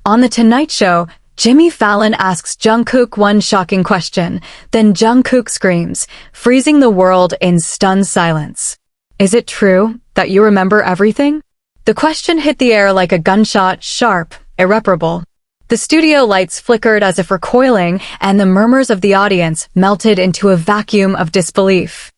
On The Tonight Show, Fallon asks Jungkook one shocking question, then Jungkook screams, freezing the world in stunned silence. Is it true that you remember everything? The question hit the air like a gunshot, sharp, irreparable. The studio lights flickered as if recoiling, and the murmurs of the audience melted into a vacuum of disbelief.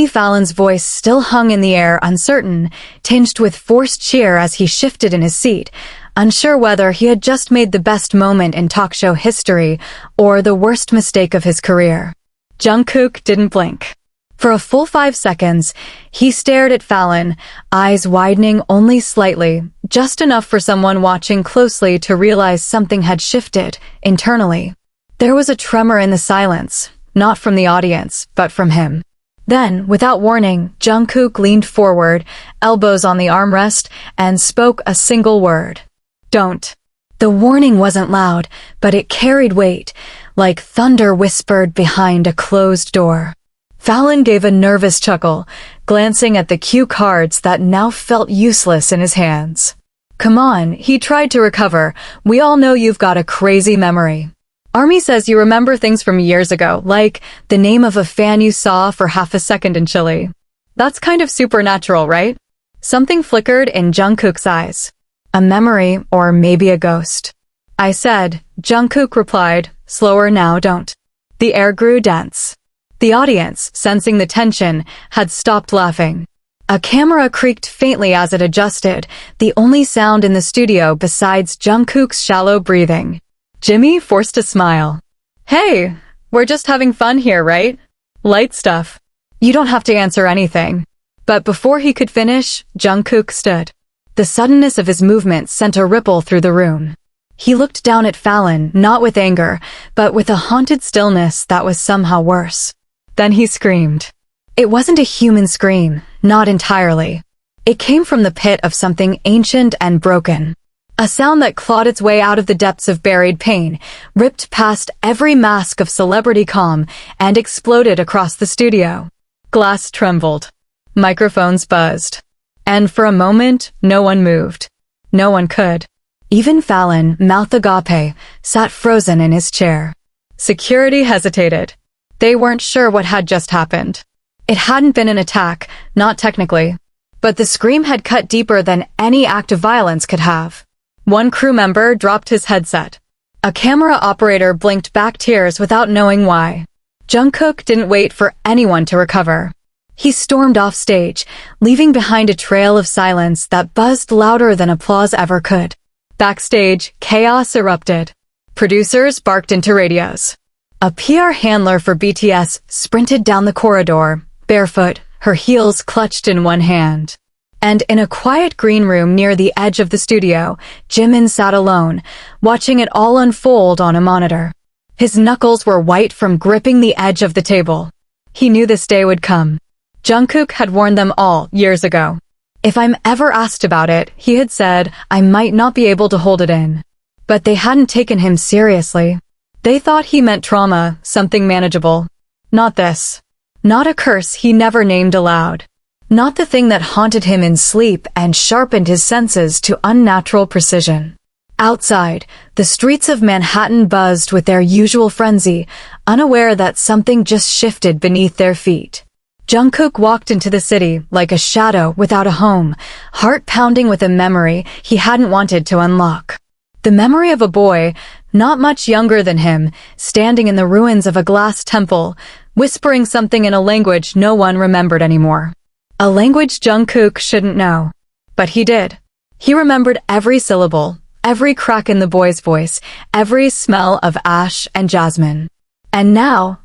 Fallon's voice still hung in the air, uncertain, tinged with forced cheer as he shifted in his seat, unsure whether he had just made the best moment in talk show history or the worst mistake of his career. Jungkook didn't blink. For a full 5 seconds, he stared at Fallon, eyes widening only slightly, just enough for someone watching closely to realize something had shifted, internally. There was a tremor in the silence, not from the audience, but from him. Then, without warning, Jungkook leaned forward, elbows on the armrest, and spoke a single word. Don't. The warning wasn't loud, but it carried weight, like thunder whispered behind a closed door. Fallon gave a nervous chuckle, glancing at the cue cards that now felt useless in his hands. Come on, he tried to recover. We all know you've got a crazy memory. Army says you remember things from years ago, like the name of a fan you saw for half a second in Chile. That's kind of supernatural, right? Something flickered in Jungkook's eyes. A memory, or maybe a ghost. I said. Jungkook replied, slower now, don't. The air grew dense. The audience, sensing the tension, had stopped laughing. A camera creaked faintly as it adjusted, the only sound in the studio besides Jungkook's shallow breathing. Jimmy forced a smile. Hey, we're just having fun here, right? Light stuff. You don't have to answer anything. But before he could finish, Jungkook stood. The suddenness of his movement sent a ripple through the room. He looked down at Fallon, not with anger, but with a haunted stillness that was somehow worse. Then he screamed. It wasn't a human scream, not entirely. It came from the pit of something ancient and broken. A sound that clawed its way out of the depths of buried pain, ripped past every mask of celebrity calm, and exploded across the studio. Glass trembled. Microphones buzzed. And for a moment, no one moved. No one could. Even Fallon, mouth agape, sat frozen in his chair. Security hesitated. They weren't sure what had just happened. It hadn't been an attack, not technically. But the scream had cut deeper than any act of violence could have. One crew member dropped his headset. A camera operator blinked back tears without knowing why. Jungkook didn't wait for anyone to recover. He stormed off stage, leaving behind a trail of silence that buzzed louder than applause ever could. Backstage, chaos erupted. Producers barked into radios. A PR handler for BTS sprinted down the corridor, barefoot, her heels clutched in one hand. And in a quiet green room near the edge of the studio, Jimin sat alone, watching it all unfold on a monitor. His knuckles were white from gripping the edge of the table. He knew this day would come. Jungkook had warned them all years ago. If I'm ever asked about it, he had said, I might not be able to hold it in. But they hadn't taken him seriously. They thought he meant trauma, something manageable. Not this. Not a curse he never named aloud. Not the thing that haunted him in sleep and sharpened his senses to unnatural precision. Outside, the streets of Manhattan buzzed with their usual frenzy, unaware that something just shifted beneath their feet. Jungkook walked into the city like a shadow without a home, heart pounding with a memory he hadn't wanted to unlock. The memory of a boy, not much younger than him, standing in the ruins of a glass temple, whispering something in a language no one remembered anymore. A language Jungkook shouldn't know. But he did. He remembered every syllable, every crack in the boy's voice, every smell of ash and jasmine. And now,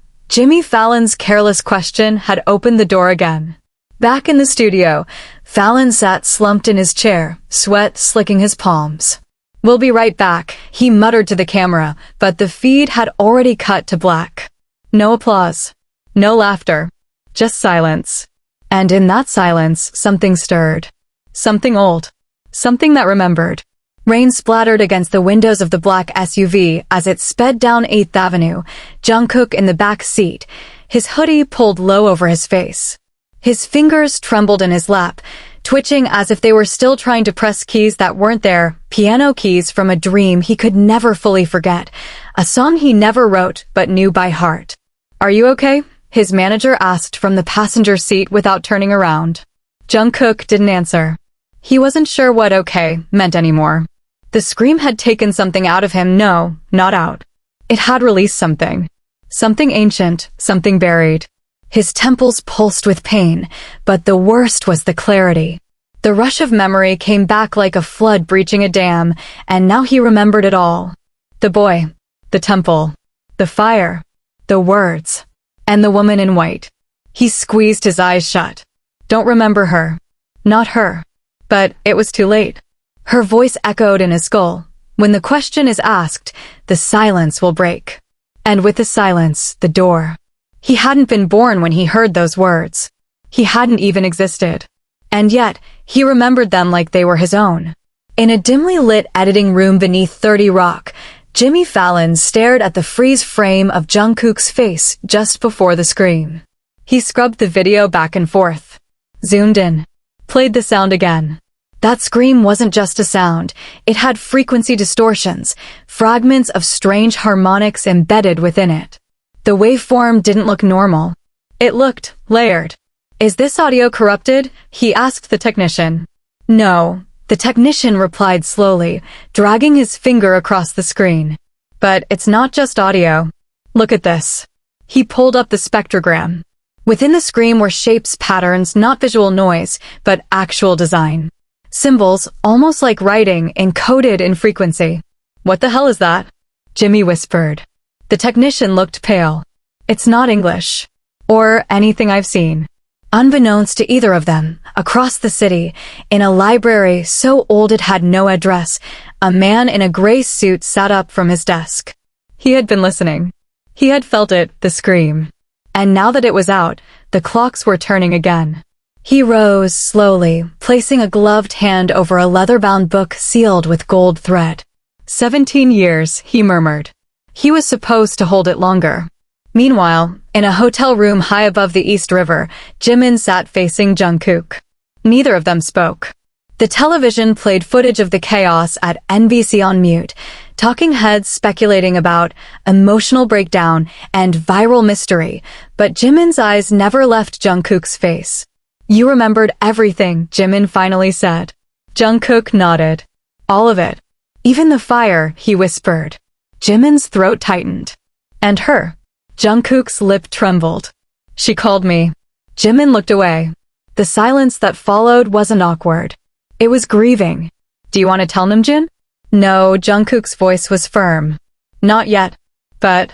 Fallon's careless question had opened the door again. Back in the studio, Fallon sat slumped in his chair, sweat slicking his palms. We'll be right back, he muttered to the camera, but the feed had already cut to black. No applause. No laughter. Just silence. And in that silence, something stirred. Something old. Something that remembered. Rain splattered against the windows of the black SUV as it sped down 8th Avenue, Jungkook in the back seat, his hoodie pulled low over his face. His fingers trembled in his lap, twitching as if they were still trying to press keys that weren't there, piano keys from a dream he could never fully forget, a song he never wrote but knew by heart. "Are you okay?" his manager asked from the passenger seat without turning around. Jungkook didn't answer. He wasn't sure what okay meant anymore. The scream had taken something out of him. No, not out. It had released something. Something ancient, something buried. His temples pulsed with pain, but the worst was the clarity. The rush of memory came back like a flood breaching a dam, and now he remembered it all. The boy, the temple, the fire, the words, and the woman in white. He squeezed his eyes shut. Don't remember her. Not her. But it was too late. Her voice echoed in his skull. When the question is asked, the silence will break. And with the silence, the door. He hadn't been born when he heard those words. He hadn't even existed. And yet, he remembered them like they were his own. In a dimly lit editing room beneath 30 Rock, Jimmy Fallon stared at the freeze frame of Jungkook's face just before the scream. He scrubbed the video back and forth. Zoomed in. Played the sound again. That scream wasn't just a sound. It had frequency distortions, fragments of strange harmonics embedded within it. The waveform didn't look normal. It looked layered. "Is this audio corrupted?" he asked the technician. "No," the technician replied slowly, dragging his finger across the screen. "But it's not just audio. Look at this." He pulled up the spectrogram. Within the scream were shapes, patterns, not visual noise, but actual design. Symbols, almost like writing, encoded in frequency. "What the hell is that?" Jimmy whispered. The technician looked pale. "It's not English. Or anything I've seen." Unbeknownst to either of them, across the city, in a library so old it had no address, a man in a gray suit sat up from his desk. He had been listening. He had felt it, the scream. And now that it was out, the clocks were turning again. He rose slowly, placing a gloved hand over a leather-bound book sealed with gold thread. 17 years, he murmured. He was supposed to hold it longer. Meanwhile, in a hotel room high above the East River, Jimin sat facing Jungkook. Neither of them spoke. The television played footage of the chaos at NBC on mute, talking heads speculating about emotional breakdown and viral mystery, but Jimin's eyes never left Jungkook's face. "You remembered everything," Jimin finally said. Jungkook nodded. "All of it. Even the fire," he whispered. Jimin's throat tightened. "And her?" Jungkook's lip trembled. "She called me." Jimin looked away. The silence that followed wasn't awkward. It was grieving. "Do you want to tell Namjoon?" No, Jungkook's voice was firm. "Not yet. But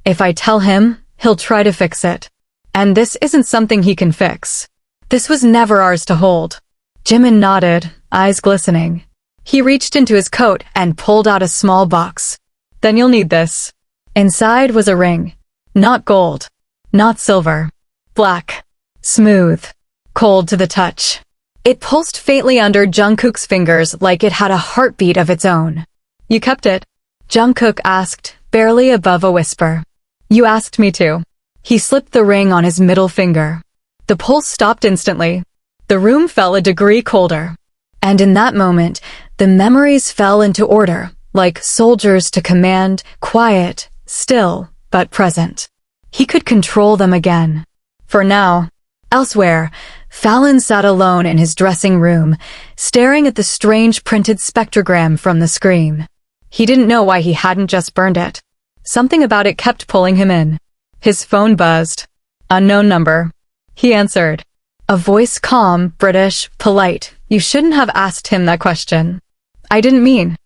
if I tell him, he'll try to fix it. And this isn't something he can fix. This was never ours to hold." Jimin nodded, eyes glistening. He reached into his coat and pulled out a small box. "Then you'll need this." Inside was a ring. Not gold. Not silver. Black. Smooth. Cold to the touch. It pulsed faintly under Jungkook's fingers like it had a heartbeat of its own. "You kept it?" Jungkook asked, barely above a whisper. "You asked me to." He slipped the ring on his middle finger. The pulse stopped instantly. The room felt a degree colder. And in that moment, the memories fell into order, like soldiers to command, quiet, still, but present. He could control them again. For now. Elsewhere, Fallon sat alone in his dressing room, staring at the strange printed spectrogram from the screen. He didn't know why he hadn't just burned it. Something about it kept pulling him in. His phone buzzed. Unknown number. He answered. A voice calm, British, polite. "You shouldn't have asked him that question." "I didn't mean."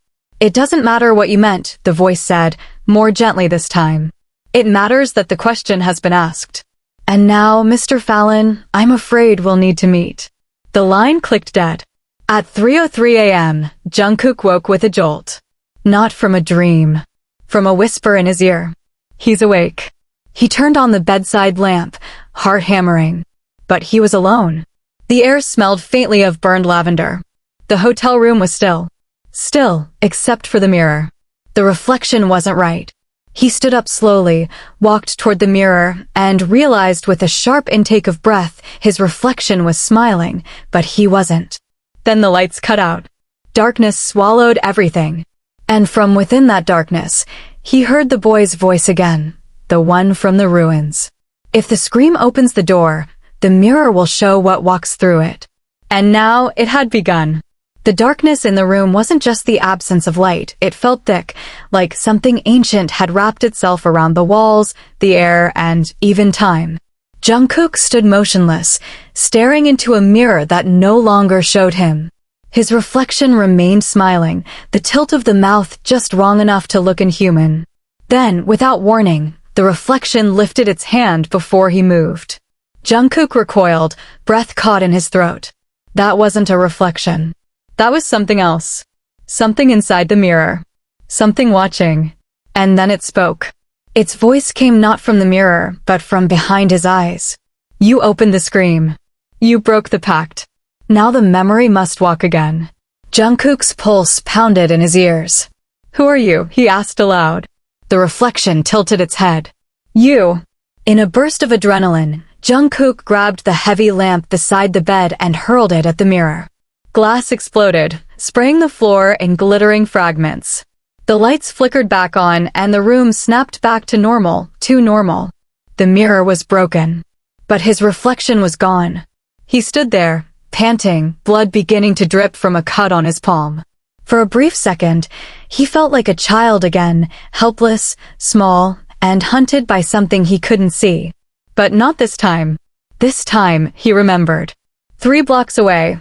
"It doesn't matter what you meant," the voice said, more gently this time. "It matters that the question has been asked. And now, Mr. Fallon, I'm afraid we'll need to meet." The line clicked dead. At 3:03 a.m., Jungkook woke with a jolt. Not from a dream. From a whisper in his ear. He's awake. He turned on the bedside lamp, heart hammering. But he was alone. The air smelled faintly of burned lavender. The hotel room was still. Still, except for the mirror. The reflection wasn't right. He stood up slowly, walked toward the mirror, and realized with a sharp intake of breath his reflection was smiling, but he wasn't. Then the lights cut out. Darkness swallowed everything. And from within that darkness, he heard the boy's voice again, the one from the ruins. If the scream opens the door, the mirror will show what walks through it. And now it had begun. The darkness in the room wasn't just the absence of light, it felt thick, like something ancient had wrapped itself around the walls, the air, and even time. Jungkook stood motionless, staring into a mirror that no longer showed him. His reflection remained smiling, the tilt of the mouth just wrong enough to look inhuman. Then, without warning, the reflection lifted its hand before he moved. Jungkook recoiled, breath caught in his throat. That wasn't a reflection. That was something else. Something inside the mirror. Something watching. And then it spoke. Its voice came not from the mirror, but from behind his eyes. You opened the scream. You broke the pact. Now the memory must walk again. Jungkook's pulse pounded in his ears. Who are you? He asked aloud. The reflection tilted its head. You. In a burst of adrenaline, Jungkook grabbed the heavy lamp beside the bed and hurled it at the mirror. Glass exploded, spraying the floor in glittering fragments. The lights flickered back on and the room snapped back to normal, too normal. The mirror was broken. But his reflection was gone. He stood there, panting, blood beginning to drip from a cut on his palm. For a brief second, he felt like a child again, helpless, small, and hunted by something he couldn't see. But not this time. This time, he remembered. 3 blocks away,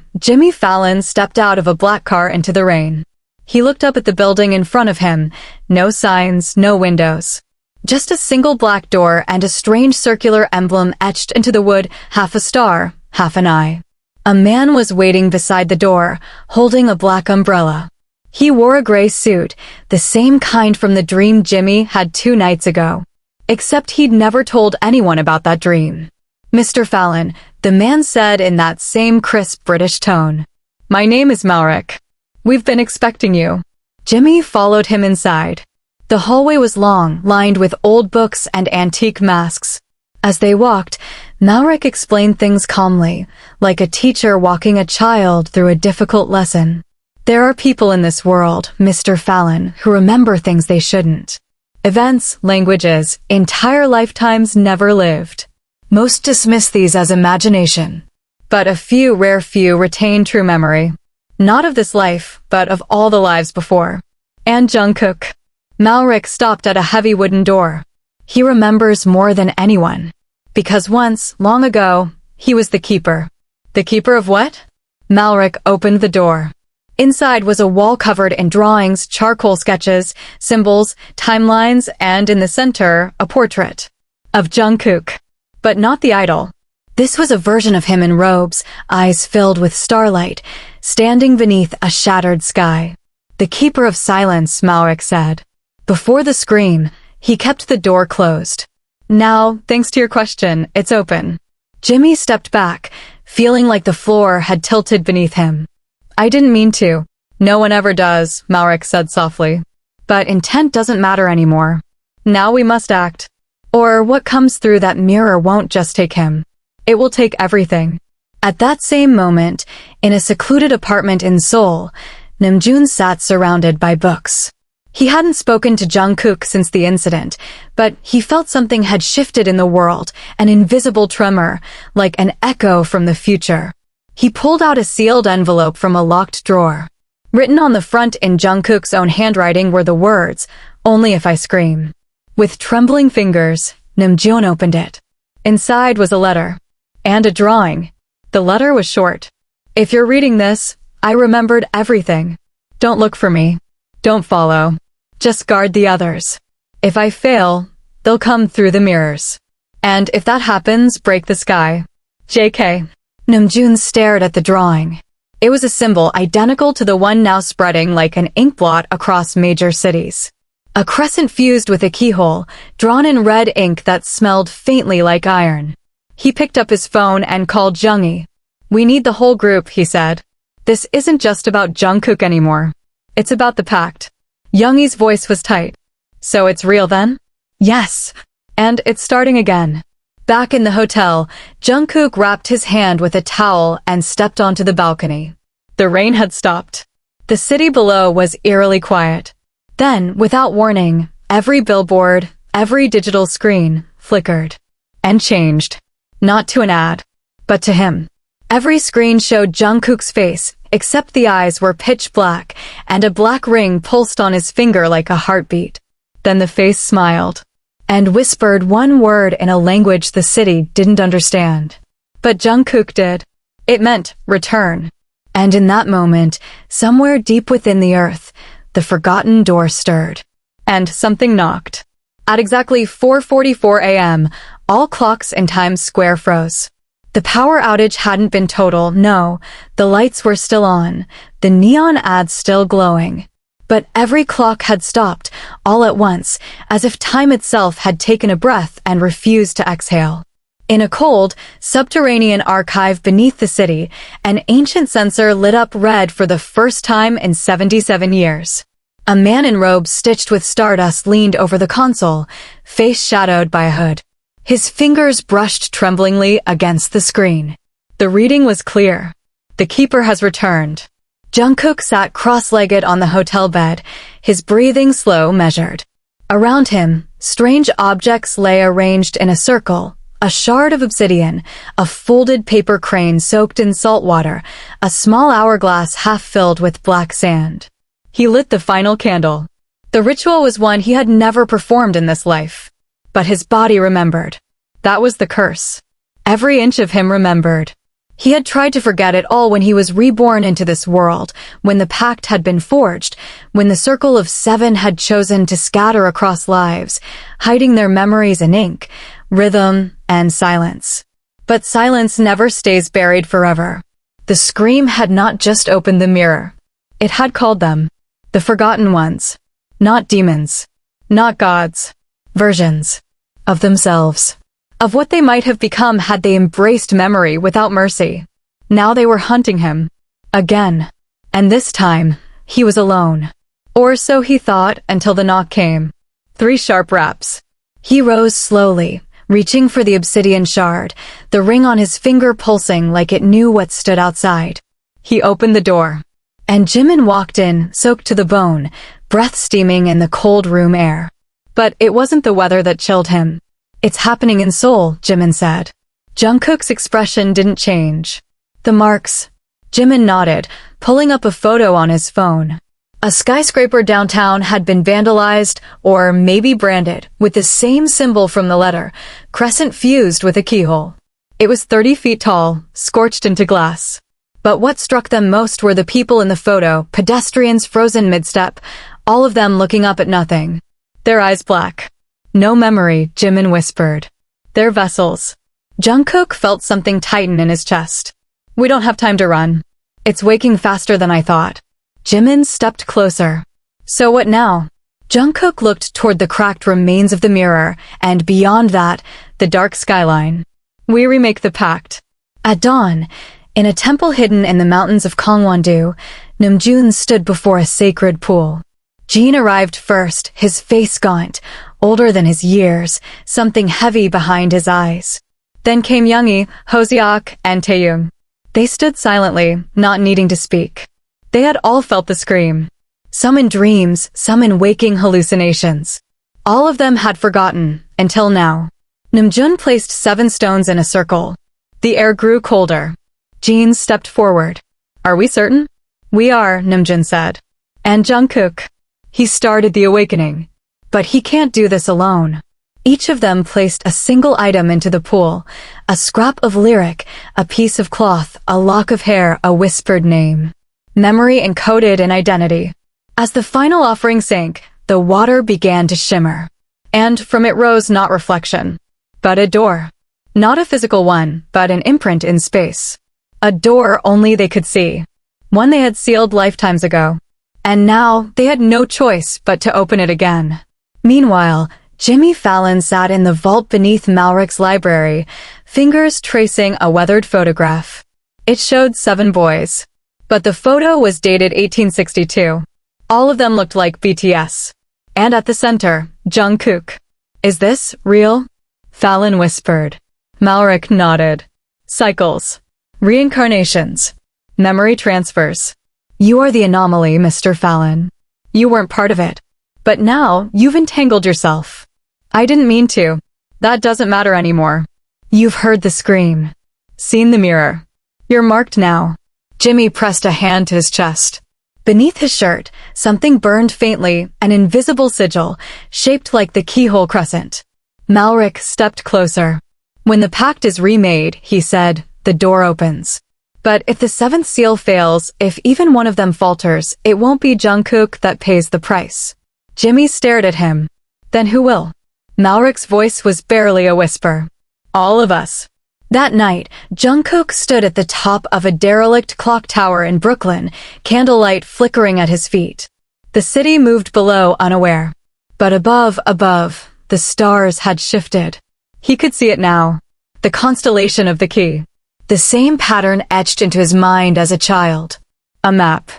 Fallon stepped out of a black car into the rain. He looked up at the building in front of him. No signs, no windows. Just a single black door and a strange circular emblem etched into the wood, half a star, half an eye. A man was waiting beside the door, holding a black umbrella. He wore a gray suit, the same kind from the dream Jimmy had 2 nights ago. Except he'd never told anyone about that dream. Mr. Fallon, the man said in that same crisp British tone. My name is Malric. We've been expecting you. Jimmy followed him inside. The hallway was long, lined with old books and antique masks. As they walked, Malric explained things calmly, like a teacher walking a child through a difficult lesson. There are people in this world, Mr. Fallon, who remember things they shouldn't. Events, languages, entire lifetimes never lived. Most dismiss these as imagination. But a few, rare few, retain true memory. Not of this life, but of all the lives before. And Jungkook. Malric stopped at a heavy wooden door. He remembers more than anyone. Because once, long ago, he was the keeper. The keeper of what? Malric opened the door. Inside was a wall covered in drawings, charcoal sketches, symbols, timelines, and in the center, a portrait. Of Jungkook. But not the idol. This was a version of him in robes, eyes filled with starlight, standing beneath a shattered sky. The keeper of silence, Malric said. Before the scream, he kept the door closed. Now, thanks to your question, it's open. Jimmy stepped back, feeling like the floor had tilted beneath him. I didn't mean to. No one ever does, Malric said softly. But intent doesn't matter anymore. Now we must act. Or what comes through that mirror won't just take him. It will take everything. At that same moment, in a secluded apartment in Seoul, Namjoon sat surrounded by books. He hadn't spoken to Jungkook since the incident, but he felt something had shifted in the world, an invisible tremor, like an echo from the future. He pulled out a sealed envelope from a locked drawer. Written on the front in Jungkook's own handwriting were the words, "Only if I scream." With trembling fingers, Namjoon opened it. Inside was a letter. And a drawing. The letter was short. If you're reading this, I remembered everything. Don't look for me. Don't follow. Just guard the others. If I fail, they'll come through the mirrors. And if that happens, break the sky. JK. Namjoon stared at the drawing. It was a symbol identical to the one now spreading like an inkblot across major cities. A crescent fused with a keyhole, drawn in red ink that smelled faintly like iron. He picked up his phone and called Jungi. We need the whole group, he said. This isn't just about Jungkook anymore. It's about the pact. Jungi's voice was tight. So it's real then? Yes. And it's starting again. Back in the hotel, Jungkook wrapped his hand with a towel and stepped onto the balcony. The rain had stopped. The city below was eerily quiet. Then, without warning, every billboard, every digital screen flickered and changed. Not to an ad, but to him. Every screen showed Jungkook's face, except the eyes were pitch black, and a black ring pulsed on his finger like a heartbeat. Then the face smiled and whispered one word in a language the city didn't understand. But Jungkook did. It meant return. And in that moment, somewhere deep within the earth, the forgotten door stirred. And something knocked. At exactly 4:44 a.m., all clocks in Times Square froze. The power outage hadn't been total, no. The lights were still on, the neon ads still glowing. But every clock had stopped, all at once, as if time itself had taken a breath and refused to exhale. In a cold, subterranean archive beneath the city, an ancient sensor lit up red for the first time in 77 years. A man in robes stitched with stardust leaned over the console, face shadowed by a hood. His fingers brushed tremblingly against the screen. The reading was clear. The keeper has returned. Jungkook sat cross-legged on the hotel bed, his breathing slow, measured. Around him, strange objects lay arranged in a circle. A shard of obsidian, a folded paper crane soaked in salt water, a small hourglass half filled with black sand. He lit the final candle. The ritual was one he had never performed in this life. But his body remembered. That was the curse. Every inch of him remembered. He had tried to forget it all when he was reborn into this world, when the pact had been forged, when the circle of 7 had chosen to scatter across lives, hiding their memories in ink, rhythm, and silence. But silence never stays buried forever. The scream had not just opened the mirror. It had called them. The forgotten ones. Not demons. Not gods. Versions. Of themselves. Of what they might have become had they embraced memory without mercy. Now they were hunting him. Again. And this time, he was alone. Or so he thought until the knock came. 3 sharp raps. He rose slowly, reaching for the obsidian shard, the ring on his finger pulsing like it knew what stood outside. He opened the door. And Jimin walked in, soaked to the bone, breath steaming in the cold room air. But it wasn't the weather that chilled him. It's happening in Seoul, Jimin said. Jungkook's expression didn't change. The marks. Jimin nodded, pulling up a photo on his phone. A skyscraper downtown had been vandalized, or maybe branded, with the same symbol from the letter, crescent fused with a keyhole. It was 30 feet tall, scorched into glass. But what struck them most were the people in the photo, pedestrians frozen mid-step, all of them looking up at nothing. Their eyes black. No memory, Jimin whispered. They're vessels. Jungkook felt something tighten in his chest. We don't have time to run. It's waking faster than I thought. Jimin stepped closer. So what now? Jungkook looked toward the cracked remains of the mirror, and beyond that, the dark skyline. We remake the pact. At dawn, in a temple hidden in the mountains of Gangwon-do, Namjoon stood before a sacred pool. Jeon arrived first, his face gaunt, older than his years, something heavy behind his eyes. Then came Yoongi, Hoseok, and Taehyung. They stood silently, not needing to speak. They had all felt the scream. Some in dreams, some in waking hallucinations. All of them had forgotten, until now. Namjoon placed 7 stones in a circle. The air grew colder. Jeon stepped forward. Are we certain? We are, Namjoon said. And Jungkook. He started the awakening. But he can't do this alone. Each of them placed a single item into the pool, a scrap of lyric, a piece of cloth, a lock of hair, a whispered name. Memory encoded in identity. As the final offering sank, the water began to shimmer. And from it rose not reflection, but a door. Not a physical one, but an imprint in space. A door only they could see. One they had sealed lifetimes ago. And now they had no choice but to open it again. Meanwhile, Jimmy Fallon sat in the vault beneath Malric's library, fingers tracing a weathered photograph. It showed 7 boys. But the photo was dated 1862. All of them looked like BTS. And at the center, Jungkook. Is this real? Fallon whispered. Malric nodded. Cycles. Reincarnations. Memory transfers. You are the anomaly, Mr. Fallon. You weren't part of it. But now, you've entangled yourself. I didn't mean to. That doesn't matter anymore. You've heard the scream. Seen the mirror. You're marked now. Jimmy pressed a hand to his chest. Beneath his shirt, something burned faintly, an invisible sigil, shaped like the keyhole crescent. Malric stepped closer. When the pact is remade, he said, the door opens. But if the seventh seal fails, if even one of them falters, it won't be Jungkook that pays the price. Jimmy stared at him. Then who will? Malric's voice was barely a whisper. All of us. That night, Jungkook stood at the top of a derelict clock tower in Brooklyn, candlelight flickering at his feet. The city moved below unaware. But above, the stars had shifted. He could see it now. The constellation of the key. The same pattern etched into his mind as a child. A map.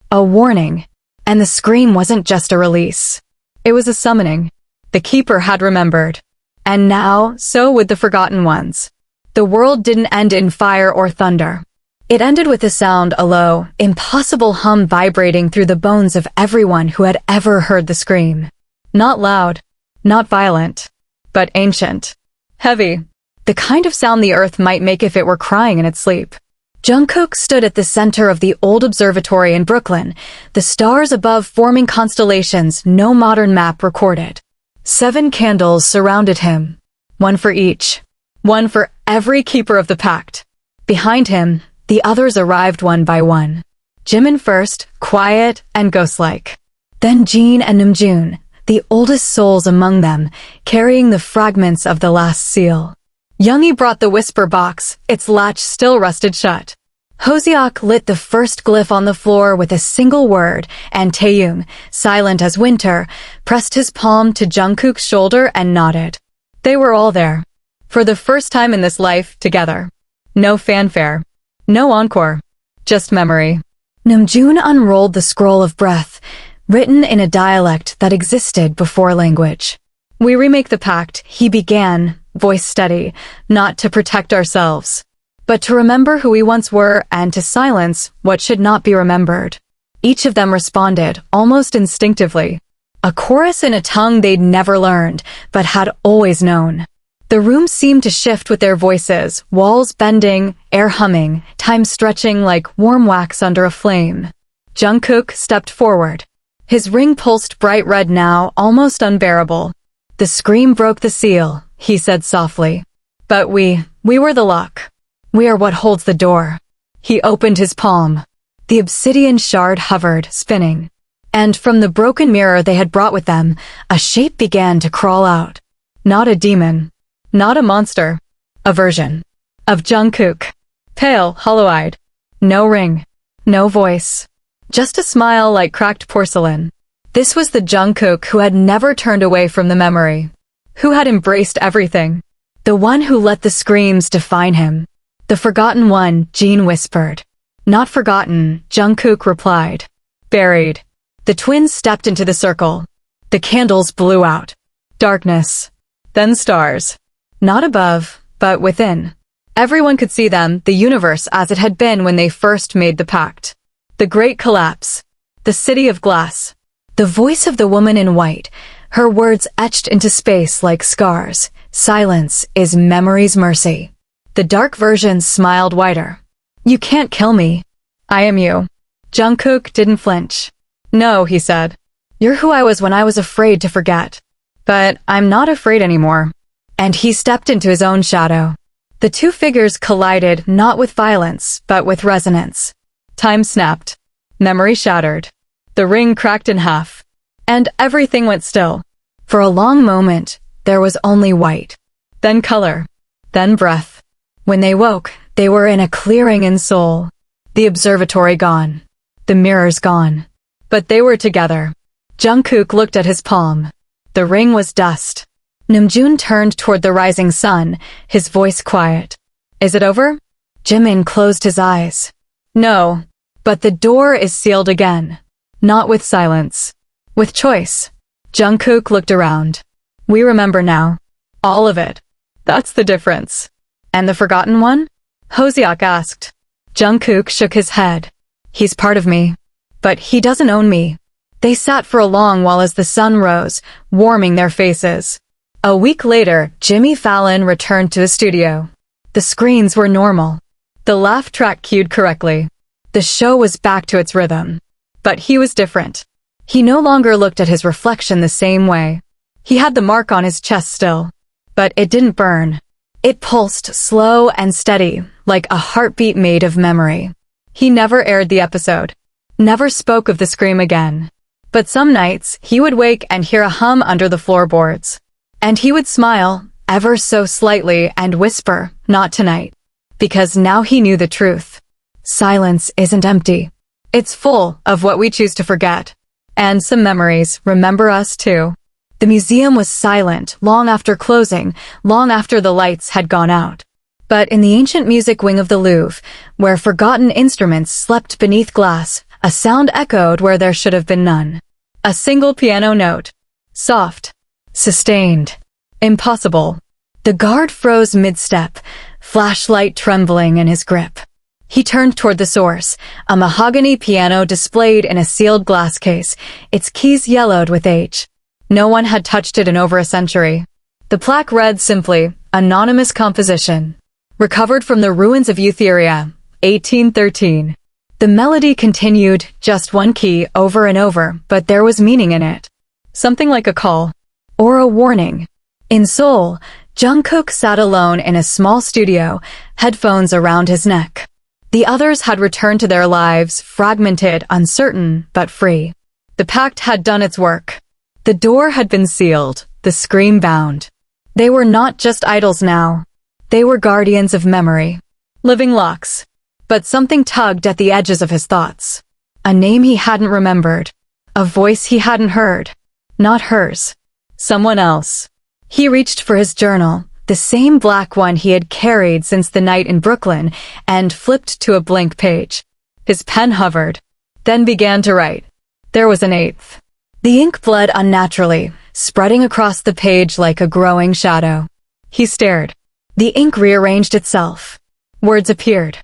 A warning. And the scream wasn't just a release. It was a summoning. The keeper had remembered. And now, so would the forgotten ones. The world didn't end in fire or thunder. It ended with a sound, a low, impossible hum vibrating through the bones of everyone who had ever heard the scream. Not loud. Not violent. But ancient. Heavy. The kind of sound the earth might make if it were crying in its sleep. Jungkook stood at the center of the old observatory in Brooklyn, the stars above forming constellations no modern map recorded. 7 candles surrounded him. One for each. One for every keeper of the pact. Behind him, the others arrived one by one. Jimin first, quiet and ghost-like. Then Jeon and Namjoon, the oldest souls among them, carrying the fragments of the last seal. Yoongi brought the whisper box, its latch still rusted shut. Hoseok lit the first glyph on the floor with a single word, and Taehyung, silent as winter, pressed his palm to Jungkook's shoulder and nodded. They were all there. For the first time in this life, together. No fanfare. No encore. Just memory. Namjoon unrolled the scroll of breath, written in a dialect that existed before language. We remake the pact, he began, voice steady, not to protect ourselves, but to remember who we once were and to silence what should not be remembered. Each of them responded, almost instinctively. A chorus in a tongue they'd never learned, but had always known. The room seemed to shift with their voices, walls bending, air humming, time stretching like warm wax under a flame. Jungkook stepped forward. His ring pulsed bright red now, almost unbearable. The scream broke the seal, he said softly. But we were the lock. We are what holds the door. He opened his palm. The obsidian shard hovered, spinning. And from the broken mirror they had brought with them, a shape began to crawl out. Not a demon. Not a monster. A version. Of Jungkook. Pale, hollow-eyed. No ring. No voice. Just a smile like cracked porcelain. This was the Jungkook who had never turned away from the memory. Who had embraced everything. The one who let the screams define him. The forgotten one, Jeon whispered. Not forgotten, Jungkook replied. Buried. The twins stepped into the circle. The candles blew out. Darkness. Then stars. Not above, but within. Everyone could see them, the universe as it had been when they first made the pact. The great collapse. The city of glass. The voice of the woman in white, her words etched into space like scars. Silence is memory's mercy. The dark version smiled wider. You can't kill me. I am you. Jungkook didn't flinch. No, he said. You're who I was when I was afraid to forget. But I'm not afraid anymore. And he stepped into his own shadow. The two figures collided not with violence, but with resonance. Time snapped. Memory shattered. The ring cracked in half. And everything went still. For a long moment, there was only white. Then color. Then breath. When they woke, they were in a clearing in Seoul. The observatory gone. The mirrors gone. But they were together. Jungkook looked at his palm. The ring was dust. Namjoon turned toward the rising sun, his voice quiet. Is it over? Jimin closed his eyes. No, but the door is sealed again. Not with silence. With choice. Jungkook looked around. We remember now. All of it. That's the difference. And the forgotten one? Hoseok asked. Jungkook shook his head. He's part of me. But he doesn't own me. They sat for a long while as the sun rose, warming their faces. A week later, Jimmy Fallon returned to his studio. The screens were normal. The laugh track cued correctly. The show was back to its rhythm. But he was different. He no longer looked at his reflection the same way. He had the mark on his chest still. But it didn't burn. It pulsed slow and steady, like a heartbeat made of memory. He never aired the episode. Never spoke of the scream again. But some nights, he would wake and hear a hum under the floorboards. And he would smile, ever so slightly, and whisper, "Not tonight." Because now he knew the truth. Silence isn't empty. It's full of what we choose to forget. And some memories remember us too. The museum was silent long after closing, long after the lights had gone out. But in the ancient music wing of the Louvre, where forgotten instruments slept beneath glass, a sound echoed where there should have been none. A single piano note. Soft. Sustained. Impossible. The guard froze mid-step, flashlight trembling in his grip. He turned toward the source, a mahogany piano displayed in a sealed glass case, its keys yellowed with age. No one had touched it in over a century. The plaque read simply, "Anonymous composition. Recovered from the ruins of Eutheria, 1813. The melody continued, just one key, over and over, but there was meaning in it. Something like a call. Or a warning. In Seoul, Jungkook sat alone in a small studio, headphones around his neck. The others had returned to their lives, fragmented, uncertain, but free. The pact had done its work. The door had been sealed, the scream bound. They were not just idols now. They were guardians of memory. Living locks. But something tugged at the edges of his thoughts. A name he hadn't remembered. A voice he hadn't heard. Not hers. Someone else. He reached for his journal, the same black one he had carried since the night in Brooklyn, and flipped to a blank page. His pen hovered, then began to write. There was an eighth. The ink bled unnaturally, spreading across the page like a growing shadow. He stared. The ink rearranged itself. Words appeared.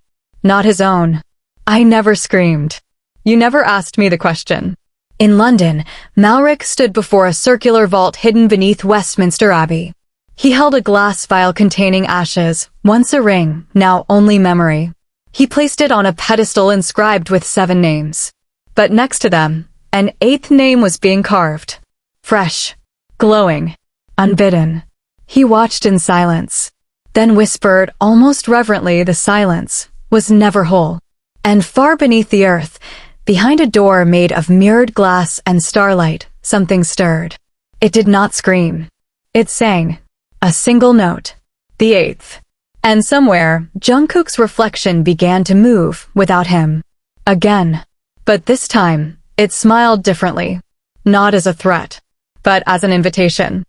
Not his own. I never screamed. You never asked me the question. In London, Malric stood before a circular vault hidden beneath Westminster Abbey. He held a glass vial containing ashes, once a ring, now only memory. He placed it on a pedestal inscribed with 7 names. But next to them, an 8th name was being carved. Fresh. Glowing. Unbidden. He watched in silence. Then whispered, almost reverently, the silence was never whole. And far beneath the earth, behind a door made of mirrored glass and starlight, something stirred. It did not scream. It sang. A single note. The 8th. And somewhere, Jungkook's reflection began to move without him. Again. But this time, it smiled differently. Not as a threat, but as an invitation.